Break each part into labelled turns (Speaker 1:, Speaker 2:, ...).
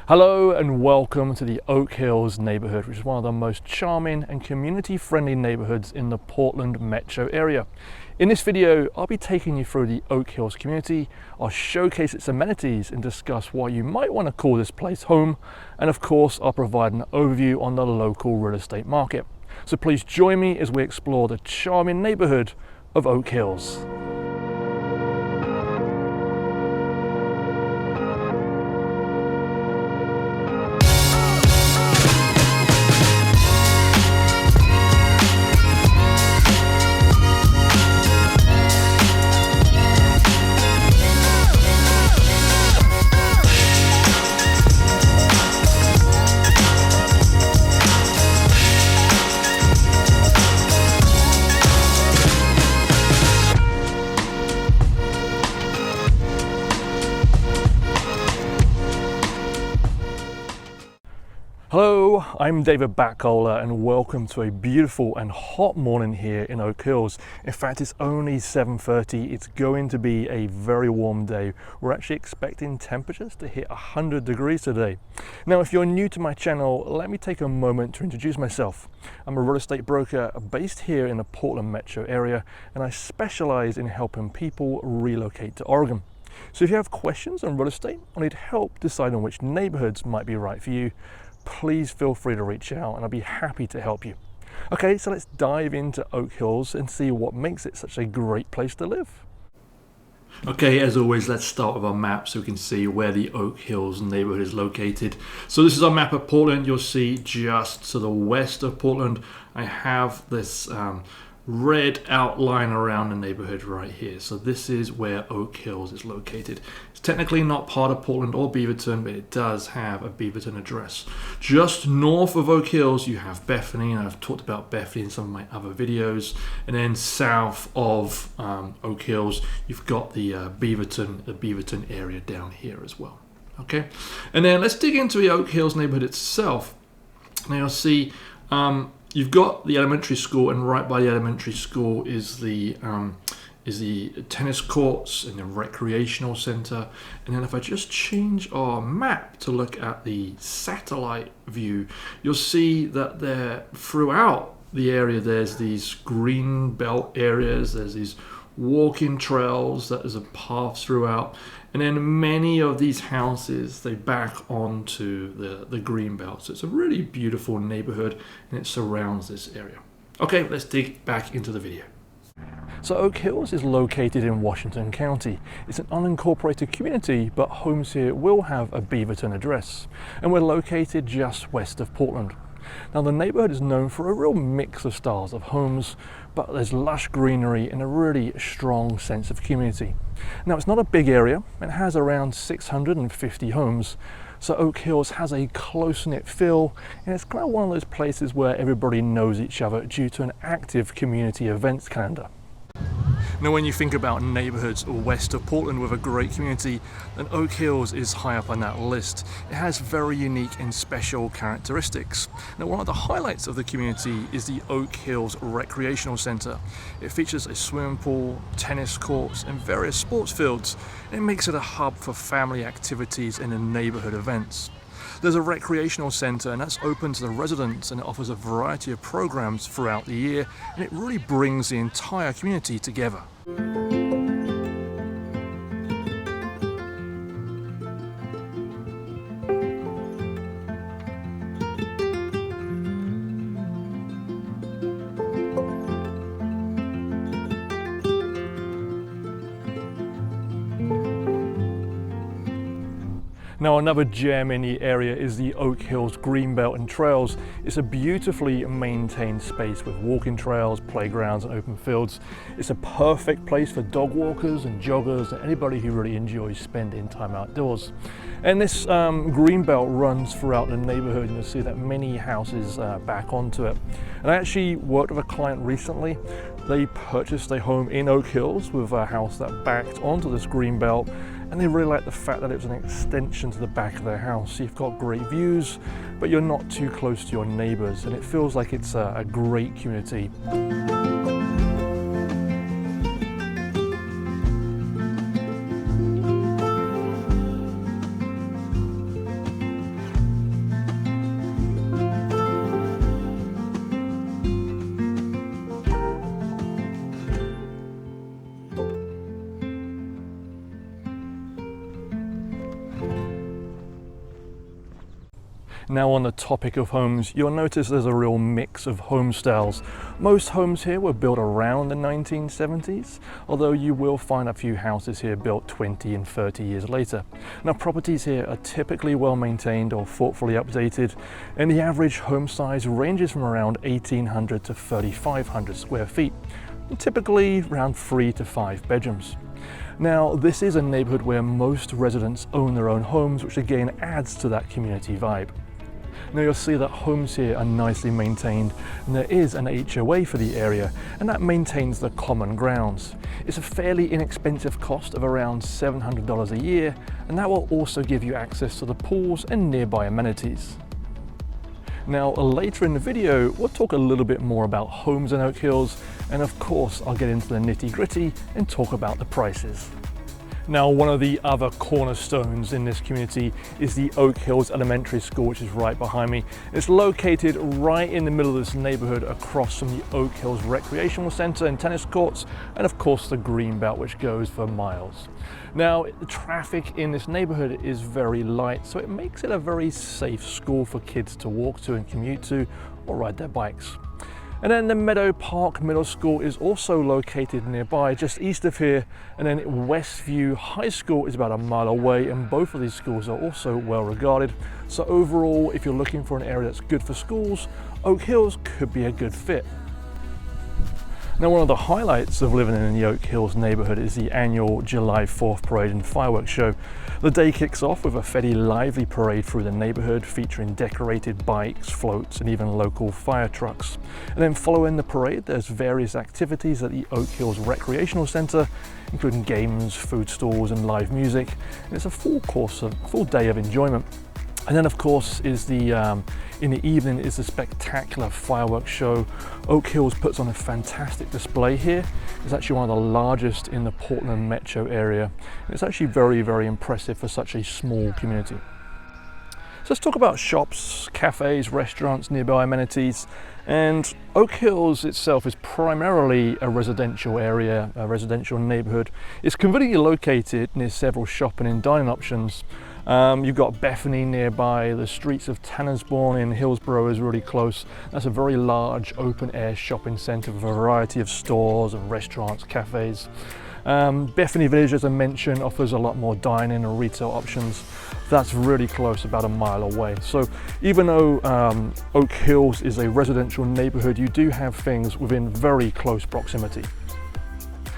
Speaker 1: Hello and welcome to the Oak Hills neighborhood, which is one of the most charming and community-friendly neighborhoods in the Portland Metro area. In this video, I'll be taking you through the Oak Hills community. I'll showcase its amenities and discuss why you might want to call this place home. And of course, I'll provide an overview on the local real estate market. So please join me as we explore the charming neighborhood of Oak Hills. Hello, I'm David Backholer and welcome to a beautiful and hot morning here in Oak Hills. In fact, it's only 7:30. It's going to be a very warm day. We're actually expecting temperatures to hit 100 degrees today. Now, if you're new to my channel, let me take a moment to introduce myself. I'm a real estate broker based here in the Portland Metro area, and I specialize in helping people relocate to Oregon. So if you have questions on real estate or need help deciding which neighborhoods might be right for you, please feel free to reach out and I'll be happy to help you. Okay, so let's dive into Oak Hills and see what makes it such a great place to live. Okay, as always, let's start with our map so we can see where the Oak Hills neighborhood is located. So this is our map of Portland. You'll see just to the west of Portland, I have this red outline around the neighborhood right here. So this is where Oak Hills is located. It's technically not part of Portland or Beaverton, but it does have a Beaverton address. Just north of Oak Hills, you have Bethany, and I've talked about Bethany in some of my other videos. And then south of Oak Hills, you've got the Beaverton area down here as well. Okay, and then let's dig into the Oak Hills neighborhood itself. Now you'll see you've got the elementary school, and right by the elementary school is the tennis courts and the recreational center. And then if I just change our map to look at the satellite view, you'll see that there throughout the area there's these green belt areas, there's these walking trails, that is a path throughout, and then many of these houses, they back onto the green belt. So it's a really beautiful neighborhood and it surrounds this area. Okay, let's dig back into the video. So Oak Hills is located in Washington County. It's an unincorporated community, but homes here will have a Beaverton address, and we're located just west of Portland. Now, the neighborhood is known for a real mix of styles of homes, but there's lush greenery and a really strong sense of community. Now, it's not a big area. It has around 650 homes, so Oak Hills has a close-knit feel, and it's kind of one of those places where everybody knows each other due to an active community events calendar. Now, when you think about neighborhoods west of Portland with a great community, then Oak Hills is high up on that list. It has very unique and special characteristics. Now, one of the highlights of the community is the Oak Hills Recreational Center. It features a swimming pool, tennis courts, and various sports fields. It makes it a hub for family activities and neighborhood events. There's a recreational center, and that's open to the residents, and it offers a variety of programs throughout the year, and it really brings the entire community together. Now, another gem in the area is the Oak Hills Greenbelt and Trails. It's a beautifully maintained space with walking trails, playgrounds, and open fields. It's a perfect place for dog walkers and joggers and anybody who really enjoys spending time outdoors. And this greenbelt runs throughout the neighborhood, and you'll see that many houses back onto it. And I actually worked with a client recently. They purchased a home in Oak Hills with a house that backed onto this greenbelt, and they really liked the fact that it was an extension to the back of their house. So you've got great views, but you're not too close to your neighbors, and it feels like it's a great community. Now, on the topic of homes, you'll notice there's a real mix of home styles. Most homes here were built around the 1970s, although you will find a few houses here built 20 and 30 years later. Now, properties here are typically well maintained or thoughtfully updated, and the average home size ranges from around 1,800 to 3,500 square feet, and typically around 3 to 5 bedrooms. Now, this is a neighborhood where most residents own their own homes, which again adds to that community vibe. Now, you'll see that homes here are nicely maintained, and there is an HOA for the area, and that maintains the common grounds. It's a fairly inexpensive cost of around $700 a year, and that will also give you access to the pools and nearby amenities. Now, later in the video, we'll talk a little bit more about homes in Oak Hills, and of course, I'll get into the nitty-gritty and talk about the prices. Now, one of the other cornerstones in this community is the Oak Hills Elementary School, which is right behind me. It's located right in the middle of this neighborhood, across from the Oak Hills Recreational Center and tennis courts, and of course the green belt, which goes for miles. Now, the traffic in this neighborhood is very light, so it makes it a very safe school for kids to walk to and commute to, or ride their bikes. And then the Meadow Park Middle School is also located nearby, just east of here. And then Westview High School is about a mile away, and both of these schools are also well regarded. So overall, if you're looking for an area that's good for schools, Oak Hills could be a good fit. Now, one of the highlights of living in the Oak Hills neighborhood is the annual July 4th parade and fireworks show. The day kicks off with a fairly lively parade through the neighborhood, featuring decorated bikes, floats, and even local fire trucks. And then following the parade, there's various activities at the Oak Hills Recreational Center, including games, food stalls, and live music. And it's a full day of enjoyment. And then, of course, in the evening is the spectacular fireworks show. Oak Hills puts on a fantastic display here. It's actually one of the largest in the Portland metro area. It's actually very, very impressive for such a small community. So let's talk about shops, cafes, restaurants, nearby amenities. And Oak Hills itself is primarily a residential area, a residential neighborhood. It's conveniently located near several shopping and dining options. You've got Bethany nearby, the streets of Tannersbourne in Hillsborough is really close. That's a very large open air shopping centre with a variety of stores and restaurants, cafes. Bethany Village, as I mentioned, offers a lot more dining and retail options. That's really close, about a mile away. So even though Oak Hills is a residential neighbourhood, you do have things within very close proximity.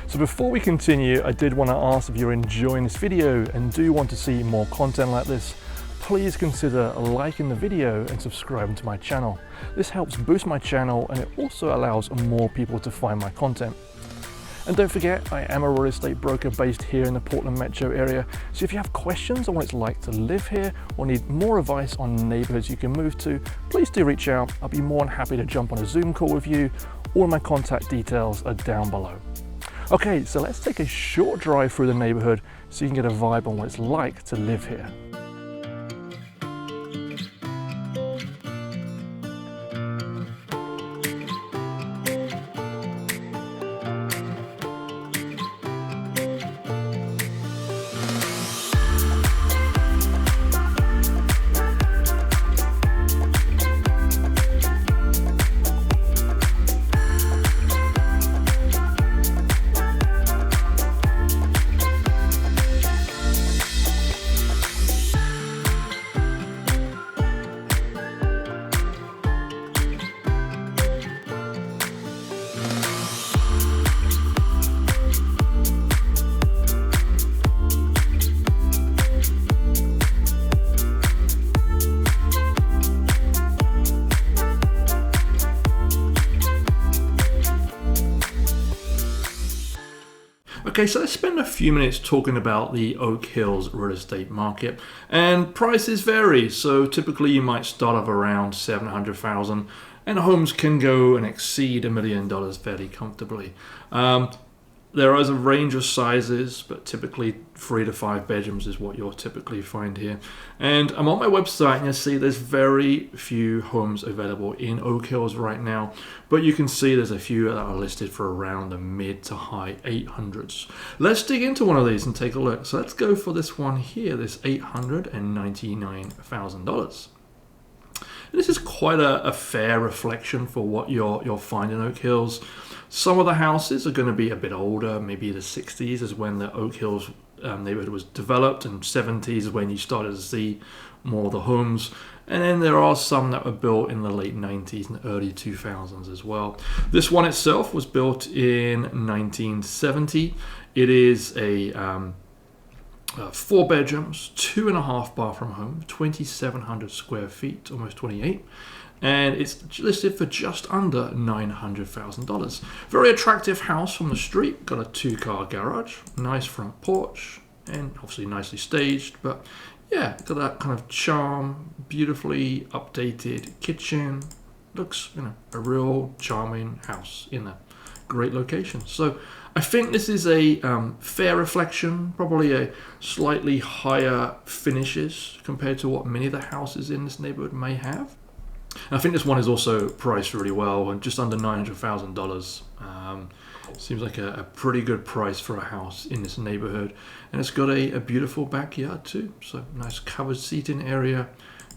Speaker 1: So before we continue, I did want to ask, if you're enjoying this video and do want to see more content like this, please consider liking the video and subscribing to my channel. This helps boost my channel, and it also allows more people to find my content. And don't forget, I am a real estate broker based here in the Portland metro area. So if you have questions on what it's like to live here, or need more advice on neighborhoods you can move to, please do reach out. I'll be more than happy to jump on a Zoom call with you. All my contact details are down below. Okay, so let's take a short drive through the neighborhood so you can get a vibe on what it's like to live here. Okay, so let's spend a few minutes talking about the Oak Hills real estate market. And prices vary, so typically you might start off around $700,000, and homes can go and exceed $1 million fairly comfortably. There is a range of sizes, but typically 3 to 5 bedrooms is what you'll typically find here. And I'm on my website, and you'll see there's very few homes available in Oak Hills right now, but you can see there's a few that are listed for around the mid to high 800s. Let's dig into one of these and take a look. So let's go for this one here, this $899,000. And this is quite a fair reflection for what you'll find in Oak Hills. Some of the houses are going to be a bit older, maybe the 60s is when the Oak Hills neighborhood was developed, and 70s is when you started to see more of the homes. And then there are some that were built in the late 90s and early 2000s as well. This one itself was built in 1970. It is a 4 bedrooms, 2.5 bathroom home, 2,700 square feet, almost 28. And it's listed for just under $900,000. Very attractive house from the street. Got a 2-car garage, nice front porch, and obviously nicely staged. But yeah, got that kind of charm, beautifully updated kitchen. Looks, a real charming house in a great location. So I think this is a fair reflection, probably a slightly higher finishes compared to what many of the houses in this neighborhood may have. And I think this one is also priced really well, and just under $900,000. Seems like a pretty good price for a house in this neighborhood. And it's got a beautiful backyard too. So nice covered seating area,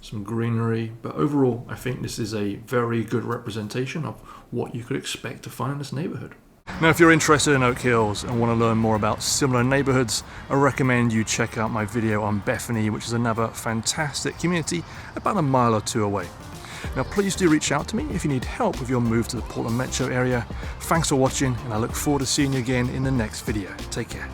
Speaker 1: some greenery. But overall, I think this is a very good representation of what you could expect to find in this neighborhood. Now, if you're interested in Oak Hills and want to learn more about similar neighborhoods, I recommend you check out my video on Bethany, which is another fantastic community about a mile or two away. Now, please do reach out to me if you need help with your move to the Portland Metro area. Thanks for watching, and I look forward to seeing you again in the next video. Take care.